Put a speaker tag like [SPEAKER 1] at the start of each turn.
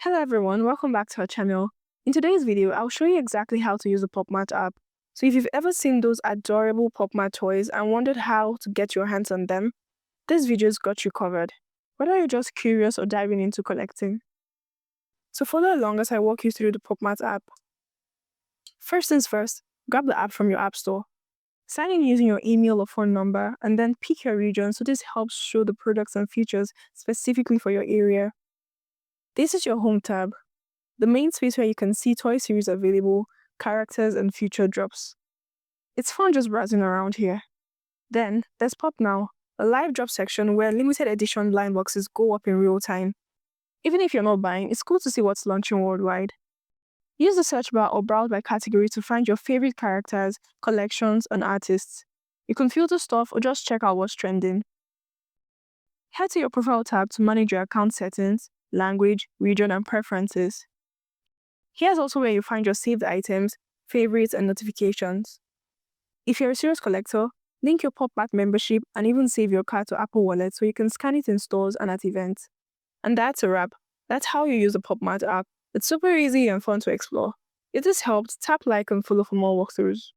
[SPEAKER 1] Hello everyone, welcome back to our channel. In today's video, I'll show you exactly how to use the Pop Mart app. So if you've ever seen those adorable Pop Mart toys and wondered how to get your hands on them, this video's got you covered. Whether you're just curious or diving into collecting. So follow along as I walk you through the Pop Mart app. First things first, grab the app from your app store. Sign in using your email or phone number and then pick your region so this helps show the products and features specifically for your area. This is your home tab, the main space where you can see toy series available, characters, and future drops. It's fun just browsing around here. Then, there's Pop Now, a live drop section where limited edition blind boxes go up in real time. Even if you're not buying, it's cool to see what's launching worldwide. Use the search bar or browse by category to find your favorite characters, collections, and artists. You can filter stuff or just check out what's trending. Head to your Profile tab to manage your account settings, language, region, and preferences. Here's also where you find your saved items, favorites, and notifications. If you're a serious collector, link your Pop Mart membership and even save your card to Apple Wallet so you can scan it in stores and at events. And that's a wrap. That's how you use the Pop Mart app. It's super easy and fun to explore. If this helped, tap like and follow for more walkthroughs.